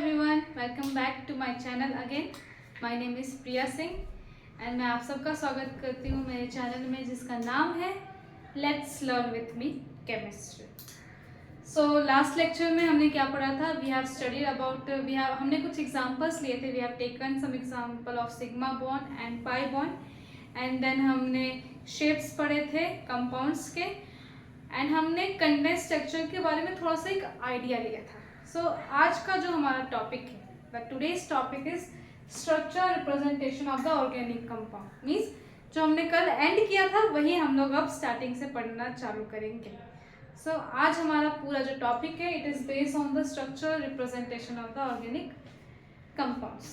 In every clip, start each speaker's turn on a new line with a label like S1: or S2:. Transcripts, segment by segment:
S1: Everyone, welcome back to my channel again. My name is Priya Singh and मैं आप सबका स्वागत करती हूँ मेरे चैनल में जिसका नाम है let's learn with me chemistry. So last lecture में हमने क्या पढ़ा था? वी हैव स्टडीड अबाउट हमने कुछ एग्जांपल्स लिए थे। We have taken some example of sigma bond and pi bond and then हमने शेप्स पढ़े थे कंपाउंड्स के एंड हमने कंडेंस स्ट्रक्चर के बारे में थोड़ा सा एक आइडिया लिया था। सो आज का जो हमारा टॉपिक है, the today's topic is structure representation of the organic compound. Means जो हमने कल एंड किया था वही हम लोग अब स्टार्टिंग से पढ़ना चालू करेंगे। सो आज हमारा पूरा जो टॉपिक है it is based on the structure representation of the organic compounds.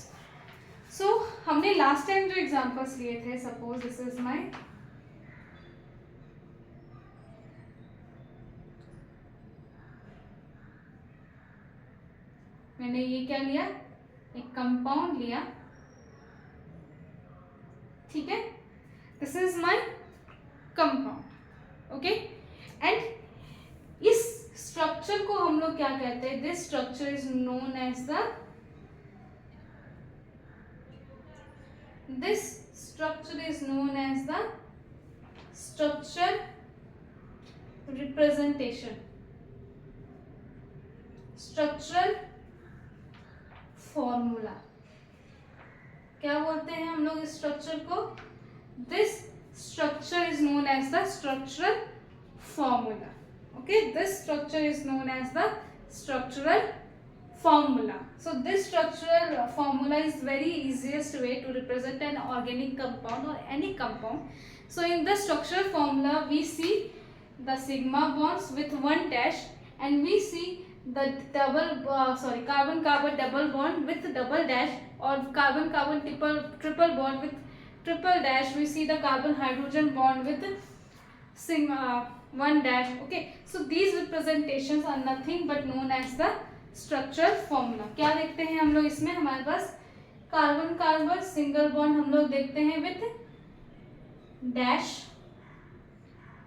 S1: So हमने लास्ट टाइम जो एग्जांपल्स लिए थे, सपोज दिस इज माय मैंने ये क्या लिया, एक कंपाउंड लिया, ठीक है। This is my compound, okay. And इस स्ट्रक्चर को हम लोग क्या कहते हैं? This structure is known as the structure representation, structural formula. क्या बोलते हैं हम लोग इस स्ट्रक्चर को? This structure is known as the structural formula, okay. This structure is known as the structural formula. So this structural formula is very easiest way to represent an organic compound or any compound. So in the structural formula we see the sigma bonds with one dash and we see the carbon carbon double bond with double dash or carbon carbon triple bond with triple dash. We see the carbon hydrogen bond with sigma one dash, okay. So these representations are nothing but known as the structural formula. क्या देखते हैं हम लोग इसमें? हमारे पास carbon carbon single bond हम लोग देखते हैं with dash,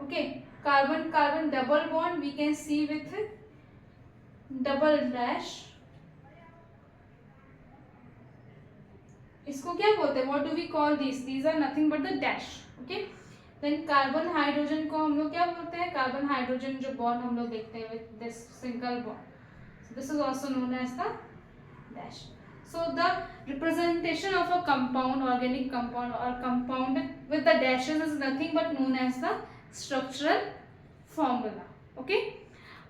S1: okay. Carbon carbon double bond we can see with double dash. इसको क्या बोलते हैं? What do we call these are nothing but the dash, okay. Then carbon hydrogen को हम लोग क्या बोलते हैं? कार्बन हाइड्रोजन जो बॉन्ड हम लोग देखते हैं with this single bond, this is also known as the dash. So the representation of a compound, organic compound or compound with the dashes is nothing but known as the structural formula, okay.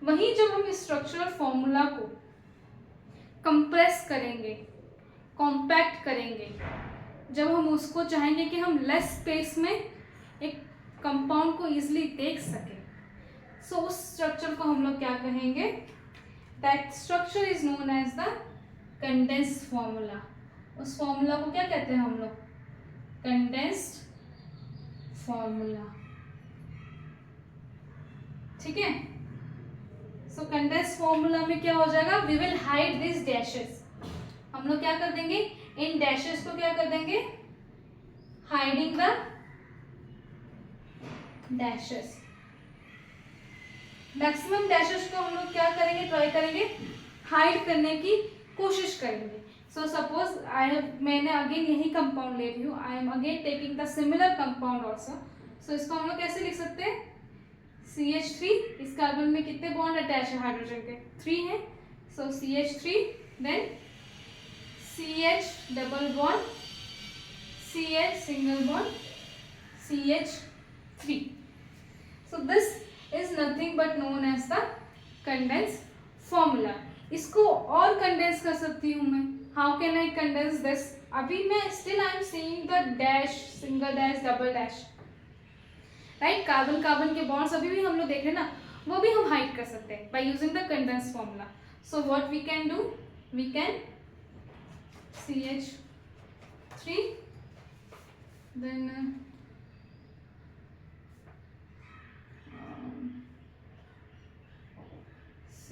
S1: वहीं जब हम इस structural formula को compress करेंगे, compact करेंगे, जब हम उसको चाहेंगे कि हम less space में एक compound को easily देख सकें, so उस structure को हम लोग क्या कहेंगे? That structure is known as the condensed formula. उस फॉर्मूला को क्या कहते हैं हम लोग? Condensed formula, ठीक है। So condensed formula में क्या हो जाएगा? We will hide these dashes. हम लोग क्या कर देंगे? इन dashes को क्या कर देंगे? Hiding the dashes. Maximum dashes को हम लोग क्या करेंगे? ट्राई करेंगे हाइड करने की कोशिश करेंगे। सो सपोज मैंने अगेन यही कंपाउंड ले रही हूँ, I am again taking the similar compound also. So इसको हम लोग कैसे लिख सकते हैं? CH3। इस कार्बन में कितने बॉन्ड अटैच है हाइड्रोजन के? 3 है। So CH3 then CH double bond, CH single bond, CH3। So this is nothing but known as the condense formula. इसको और condense कर सकती हूँ मैं। How can I condense this? अभी मैं still I am seeing the dash, single dash, double dash, right? Carbon carbon के bonds अभी भी हम लोग देख रहे हैं ना, वो भी हम hide कर सकते हैं by using the condense formula. So what we can do? We can CH3 then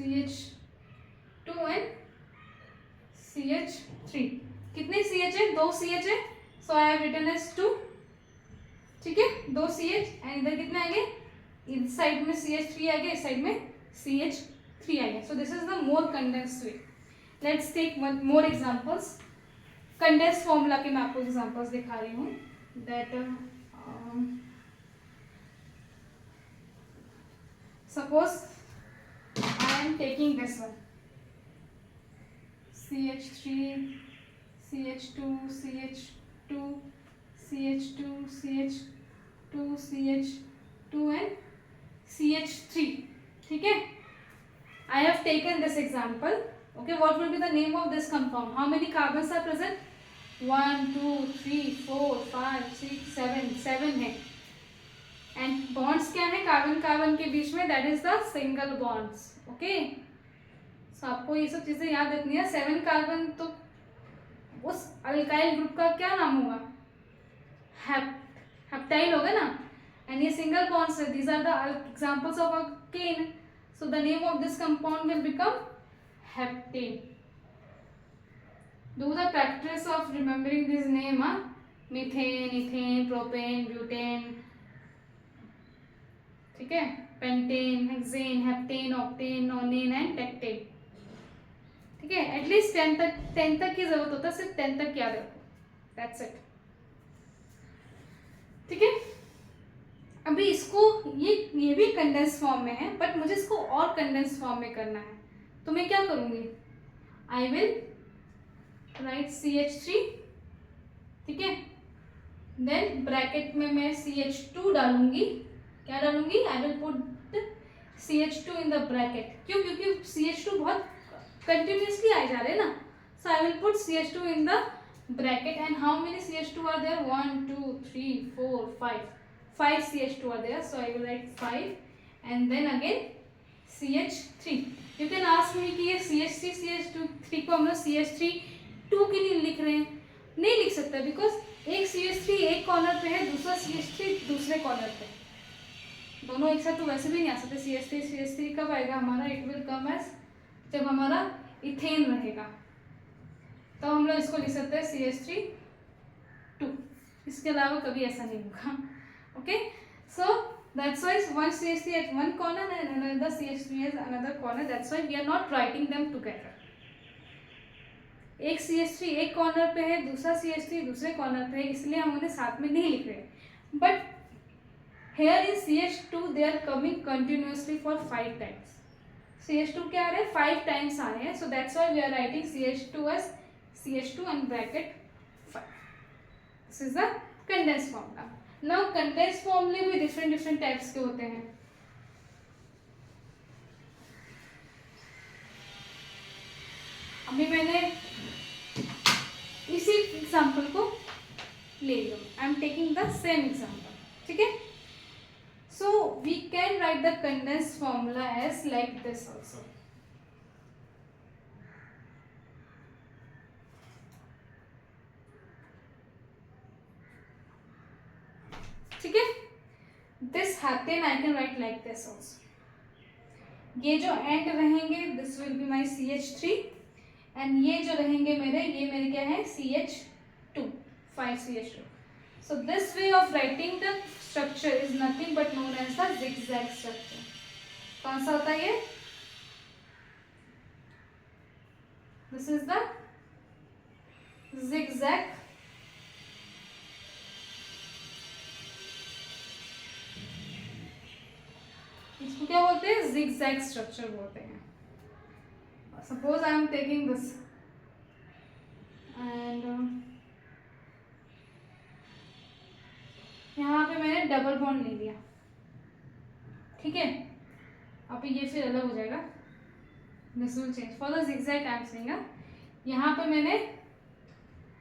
S1: CH2 and CH3। कितने CH है? 2 CH है। So I have written as 2, ठीक है। 2 CH एंड इधर कितने आएंगे? इस साइड में CH3 आ गया, इस साइड में CH3 आ गया। So this is the more condensed way. Let's take one more examples. Condense formula के मैं आपको एग्जांपल्स दिखा रही हूँ. That suppose I am taking this one CH3 CH2 CH2 CH2 CH2 CH2 and CH3. ठीक है. I have taken this example. Okay, what will be the name of this compound? How many carbons are present? 1 2 3 4 5 6 7. 7 है. And bonds क्या है carbon carbon के बीच में? That is the single bonds. Okay, so आपको ये सब चीजें याद रखनी है. 7 कार्बन तो उस अल्काइल ग्रुप का क्या नाम होगा? हेप्टाइल होगा ना. एंड ये सिंगल बॉन्ड्स है. These are the examples of alkane. So the name of this compound will become heptane. Do the practice of remembering this name. Methane, ethane, propane, butane. ठीक है. Pentane, hexane, heptane, octane, nonane and decane. ठीक है. At least 10 तक की जरूरत होता है. सिर्फ 10 तक याद रखो. That's it. ठीक है. अभी इसको ये भी कंडेंस फॉर्म में है, बट मुझे इसको और कंडेंस फॉर्म में करना है. तो मैं क्या करूंगी? I will write CH3. ठीक है. देन ब्रैकेट में मैं CH2 डालूंगी. क्या डालूंगी? आई will put CH2 in the bracket. क्यों? क्योंकि CH2 बहुत कंटिन्यूसली आए जा रहे हैं ना. So I will put CH2 in the bracket. And how many CH2 are there? 1 2 3 4 5. 5 CH2 are there. So I will write 5 and then again CH3. You can ask me कि ये CH3 CH3 को हम लोग CH3 2 क्यों नहीं लिख रहे हैं? नहीं लिख सकते बिकॉज एक CH3 एक कॉर्नर पे है, दूसरा CH3 दूसरे कॉर्नर पे. दोनों एक साथ तो वैसे भी नहीं आ सकते. CH3 कब आएगा हमारा? इट विल कम एज जब हमारा इथेन रहेगा, तो हम लोग इसको लिख सकते हैं CH3 2. इसके अलावा कभी ऐसा नहीं होगा. Okay, so that's why one CH3 at one corner and another CH3 at another corner. That's why we are not writing them together. एक CH3 एक कॉर्नर पे है, दूसरा CH3 दूसरे कॉर्नर पे है, इसलिए हम उन्हें साथ में नहीं लिख रहे. But here in CH2 they are coming continuously for 5 times. CH2 क्या आ रहे हैं? 5 times आ रहे हैं. So that's why we are writing CH2 as CH2 and bracket 5. This is the condensed formula. Now condense फॉर्मूले भी डिफरेंट टाइप्स के होते हैं. अभी मैंने इसी एग्जांपल को ले लिया. I am taking the same example. ठीक है. So we can write the condense formula as like this also. ठीक है. This heptane I can write like this also. ये जो एंड रहेंगे this will be my CH3 end ये जो रहेंगे ये मेरे क्या है? CH2 5 CH2. So this way of writing the structure is nothing but known as the zigzag structure. कौन सा होता है ये? दिस इज द जिगजैग इसको क्या बोलते हैं? zigzag स्ट्रक्चर बोलते हैं. Suppose I am taking this and यहाँ पे मैंने डबल बॉन्ड ले लिया. ठीक है. अब ये फिर अलग हो जाएगा. This will change for the zigzag I am saying. यहाँ पे मैंने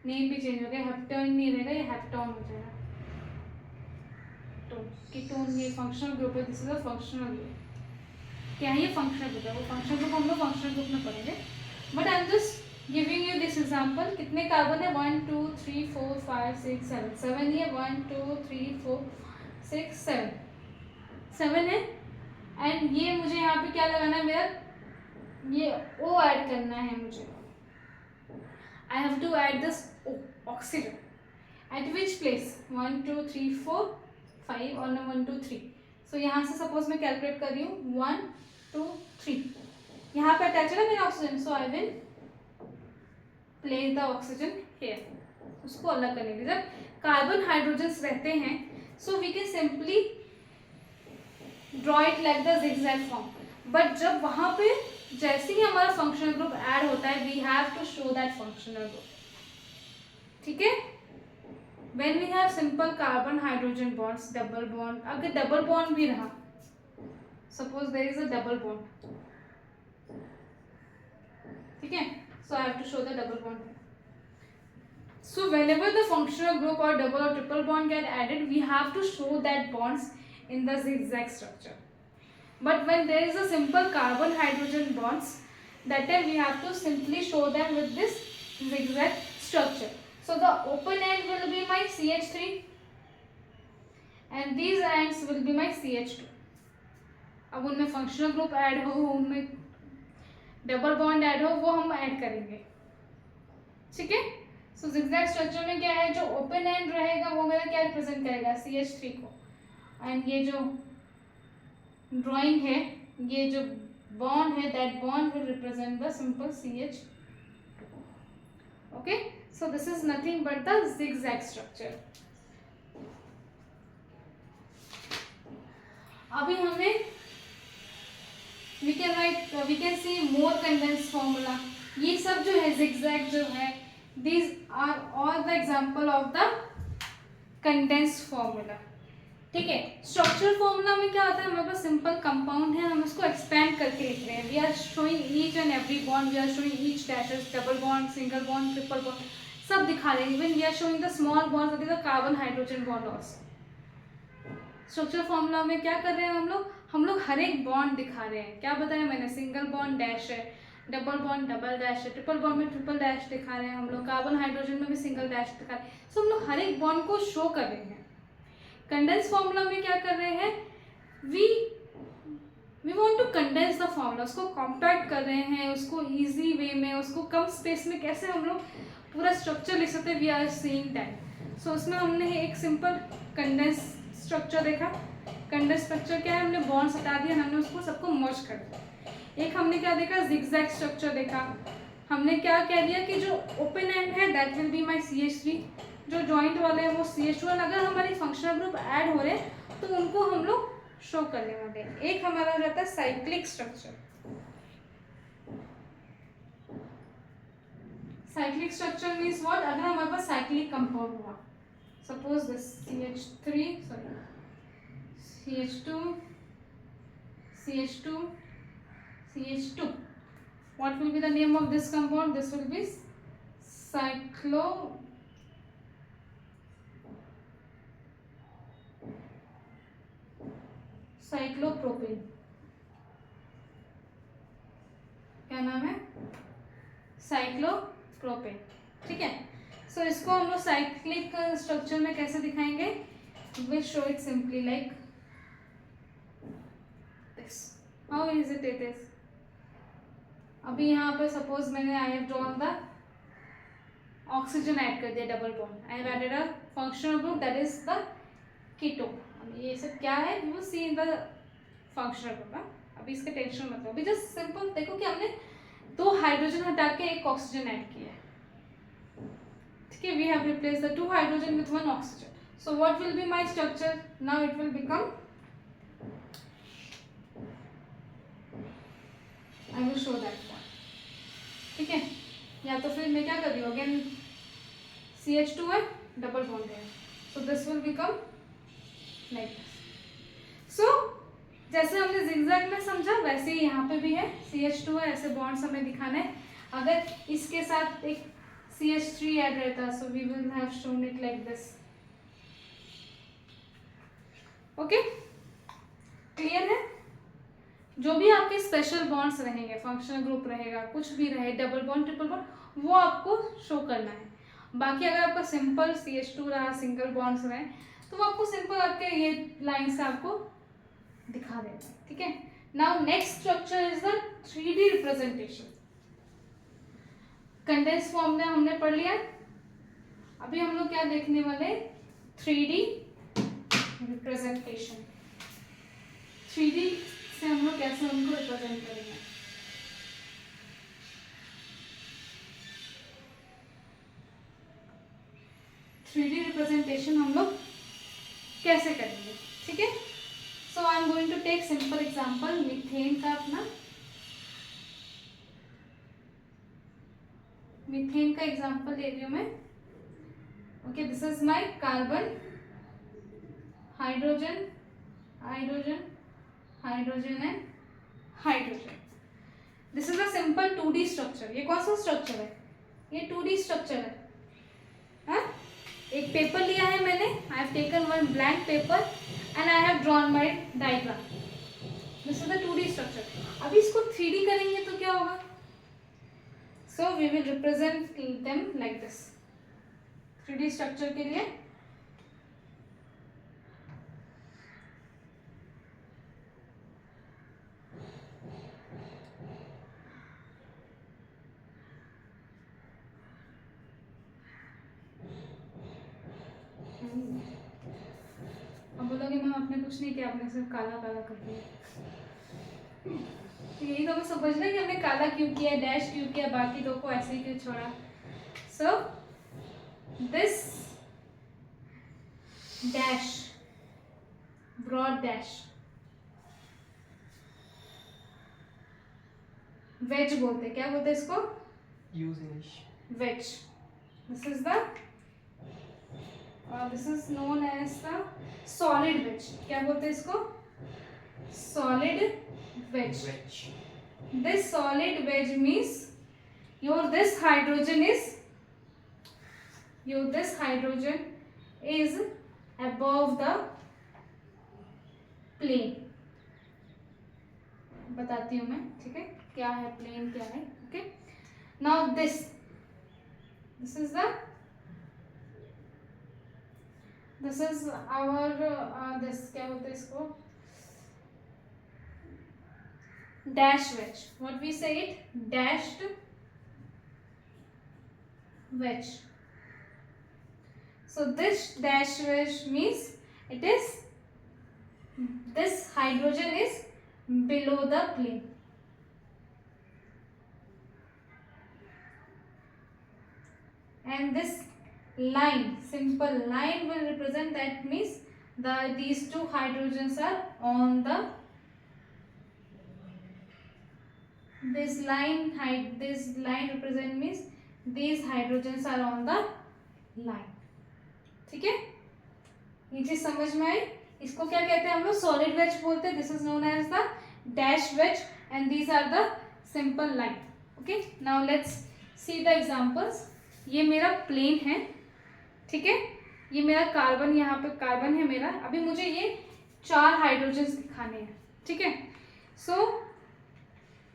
S1: नेम भी चेंज हो गया. हेप्टेन नहीं रहेगा, ये हेप्टोन हो जाएगा. कीटोन ये फंक्शनल ग्रुप है. This is a functional group. क्या है ये? फंक्शनल ग्रुप है. वो फंक्शनल ग्रुप हम लोग फंक्शनल ग्रुप में पढ़ेंगे. But I am just giving you this example. कितने कार्बन है? 1 2 3 4 5 6 7. 7 है. 1 2 3 4 6 7. 7 है. एंड ये मुझे यहाँ पे क्या लगाना है? मेरा ये O ऐड करना है मुझे. I have to add this oxygen. At which place? 1 2 3 4 5 और 1 2 3. सो यहाँ से सपोज मैं कैलकुलेट कर रही हूँ 1 2 3. यहाँ पे अटैच है ना मेरा oxygen. So I will place the oxygen here, उसको अलग करने के लिए। जब कार्बन हाइड्रोजन्स रहते हैं so we can simply draw it like the zigzag form, but जब वहां पे जैसे ही हमारा फंक्शनल ग्रुप ऐड होता है we have to show that functional group, ठीक है। When we have simple carbon hydrogen bonds, double bond, अगर डबल बॉन्ड भी रहा, suppose there is a double bond, ठीक है, so I have to show the double bond here. So whenever the functional group or double or triple bond get added, we have to show that bonds in the zigzag structure. But when there is a simple carbon hydrogen bonds, that time we have to simply show them with this zigzag structure. So the open end will be my CH3 and these ends will be my CH2. अब उनमें functional group add हो, उनमें double bond add हो, वो हम add करेंगे, ठीक है। सो जिगजैग स्ट्रक्चर में क्या है, जो ओपन एंड रहेगा वो मेरा क्या रिप्रेजेंट करेगा, CH3 को, एंड ये जो ड्राइंग है, ये जो बॉन्ड है, that bond will represent the simple CH2, okay. So this is nothing but the zigzag structure. अभी हमें we can see more condensed formula, ये सब जो है zigzag जो है, these are all the example of the condensed formula, ठीक है। स्ट्रक्चरल फॉर्मूला में क्या होता है, हमारे पास सिंपल कंपाउंड है, हम उसको एक्सपेंड करके लिख रहे हैं, we are showing each and every bond, we are showing each dashes, double bond, single bond, triple bond, सब दिखा रहे हैं, even we are showing the small bond that is the carbon hydrogen bond also. Structural formula में क्या कर रहे हैं हम लोग हर एक बॉन्ड दिखा रहे हैं, क्या बताया मैंने, सिंगल बॉन्ड डैश है, डबल बॉन्ड डबल डैश है, ट्रिपल बॉन्ड में ट्रिपल डैश दिखा रहे हैं हम लोग, कार्बन हाइड्रोजन में भी सिंगल डैश दिखा रहे हैं। सो हम लोग हर एक बॉन्ड को शो कर रहे हैं। कंडेंस फॉर्मूला में क्या कर रहे हैं, we want to condense the formula, उसको कॉम्पैक्ट कर रहे हैं, उसको इजी वे में, उसको कम स्पेस में कैसे हम लोग पूरा स्ट्रक्चर लिख सकते हैं, वी आर सीइंग दैट। सो उसमें हमने एक सिंपल कंडेंस स्ट्रक्चर देखा। कंडेंस स्ट्रक्चर क्या है, हमने बॉन्ड्स हटा दिया, हमने उसको सबको मर्ज कर दिया। एक हमने क्या देखा, जिगजैग स्ट्रक्चर देखा। हमने क्या कह दिया कि जो ओपन एंड है that will be my CH3, जो जॉइंट वाले हैं वो CH2, और अगर हमारी फंक्शनल ग्रुप ऐड हो रहे हैं तो उनको हम लोग शो करने वाले हैं। एक हमारा हो जाता है cyclic structure. Cyclic structure means what, अगर हमारे पास साइक्लिक कंपाउंड हुआ, suppose this CH2, CH2, what will be the name of this compound, this will be cyclopropane, क्या नाम है, साइक्लोप्रोपेन, ठीक है। सो इसको हम लोग साइक्लिक स्ट्रक्चर में कैसे दिखाएंगे, will show it simply like this, how is it is. अभी यहाँ पे सपोज मैंने I have drawn the oxygen add कर दिया, double bond, I have added a functional group that is the ketone. ये सब क्या है, you will see in the functional group ना, अभी इसका टेंशन मत लो, अभी जस्ट सिंपल देखो कि हमने 2 हाइड्रोजन हटा के 1 ऑक्सीजन ऐड किया है, ठीक है। We have replace the 2 hydrogen with 1 oxygen. So what will be my structure, now it will become, I will show that one, ठीक है। या तो फिर मैं क्या कर रही हूँ, अगेन CH2 है, डबल बॉन्ड है, so this will become like this. So जैसे हमने जिगजैग में समझा वैसे ही यहाँ पे भी है, CH2 है, ऐसे बॉन्ड्स हमें दिखाना है। अगर इसके साथ एक CH3 ऐड रहता so we will have shown it like this, okay, clear है। जो भी आपके स्पेशल बॉन्ड्स रहेंगे, फंक्शनल ग्रुप रहेगा, कुछ भी रहे, डबल बॉन्ड, ट्रिपल बॉन्ड, वो आपको शो करना है। बाकी अगर आपका सिंपल CH2 रहा, सिंगल बॉन्ड्स रहे, तो वो आपको सिंपल आपके ये लाइन से आपको दिखा देना है, ठीक है। Now next structure is the 3D representation. Condense form में हमने पढ़ लिया, अभी हम लोग क्या देखने वाले, 3D रिप्रेजेंटेशन। 3D से हम लोग कैसे उनको रिप्रेजेंट करेंगे। 3D रिप्रेजेंटेशन हम लोग कैसे करेंगे, ठीक है। So I am going to take simple example methane का, अपना मीथेन का एग्जांपल ले रही हूँ मैं। Okay, this is my carbon, hydrogen, hydrogen, hydrogen and hydrogen. This is a simple 2D structure. ये कौन सा स्ट्रक्चर है? ये 2D स्ट्रक्चर है। हाँ, एक पेपर लिया है मैंने, I have taken one blank paper and I have drawn my diagram. This is the 2D structure. अभी इसको 3D करेंगे तो क्या होगा? So we will represent them like this. 3D structure के लिए अब बोलोगे मैम आपने कुछ नहीं किया, आपने सिर्फ काला काला कर दिया। तो यही तो हमें समझना है कि हमने काला क्यों किया, डैश क्यों किया, बाकी दो को ऐसे ही क्यों छोड़ा। So this dash, broad dash, wedge बोलते हैं। क्या बोलते हैं इसको? Wedge. This is the this is known as the solid wedge. क्या बोलते हैं इसको? Solid wedge. This solid wedge means this hydrogen is above the plane. बताती हूँ मैं, ठीक है, क्या है प्लेन, क्या है। Okay, now this is the this is our this क्या बोलते हैं इसको? Dash wedge. What we say it? Dashed wedge. So this dash wedge means it is, this hydrogen is below the plane. And this line, simple line will represent, that means these two hydrogens are on the, this line represent means these hydrogens are on the line. ठीक है, ये चीज समझ में आई। इसको क्या कहते हैं हम लोग? सॉलिड वेज बोलते हैं। This is known as the dash wedge and these are the simple line. Okay, now let's see the examples. ये मेरा प्लेन है, ठीक है, ये मेरा कार्बन, यहाँ पे कार्बन है मेरा। अभी मुझे ये 4 हाइड्रोजन्स दिखाने हैं, ठीक है। सो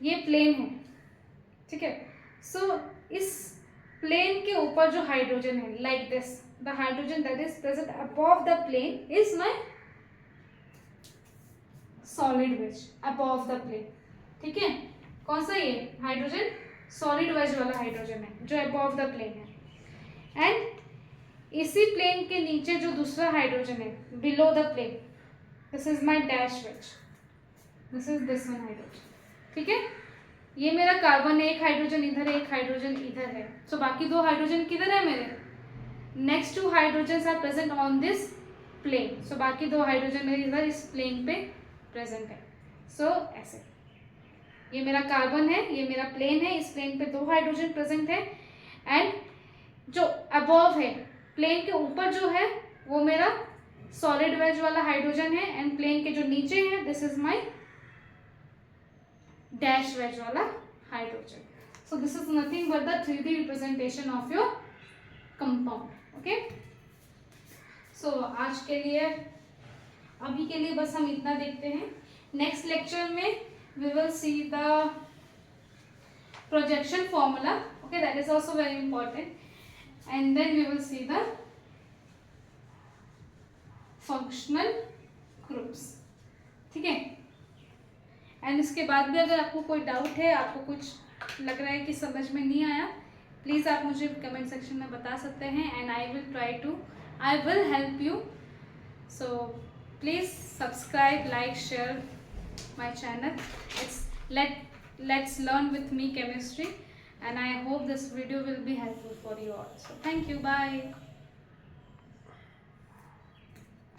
S1: ये प्लेन है, ठीक है। सो इस प्लेन के ऊपर जो हाइड्रोजन है, like this, the hydrogen that is present above the plane is my solid wedge, above the plane, ठीक है। कौन सा? ये हाइड्रोजन सॉलिड वेज वाला हाइड्रोजन है जो अबव द प्लेन है। एंड इसी प्लेन के नीचे जो दूसरा हाइड्रोजन है, below the plane, this is my dash wedge, this is this one hydrogen, ठीक है। ये मेरा कार्बन है, एक हाइड्रोजन इधर है, एक हाइड्रोजन इधर है। सो बाकी 2 हाइड्रोजन किधर है मेरे? Next 2 hydrogen are present on this plane. So बाकी 2 हाइड्रोजन मेरे इधर इस प्लेन पे प्रेजेंट है। सो ऐसे ये मेरा कार्बन है, ये मेरा प्लेन है, इस प्लेन पे 2 हाइड्रोजन प्रेजेंट है। एंड जो अबव है, प्लेन के ऊपर जो है, वो मेरा सॉलिड वेज वाला हाइड्रोजन है। एंड प्लेन के जो नीचे है, this is my dash wedge वाला hydrogen. So this is nothing but the 3D representation of your compound. Okay, so आज के लिए, अभी के लिए बस हम इतना देखते हैं। नेक्स्ट लेक्चर में we will see the projection formula, okay, that is also very important. And then we will see the functional groups, ठीक है। एंड इसके बाद भी अगर आपको कोई डाउट है, आपको कुछ लग रहा है कि समझ में नहीं आया, प्लीज़ आप मुझे कमेंट सेक्शन में बता सकते हैं। And I will help you. So please subscribe, like, share my channel. Let's learn with me chemistry, and I hope this video will be helpful for you all. So thank you, bye.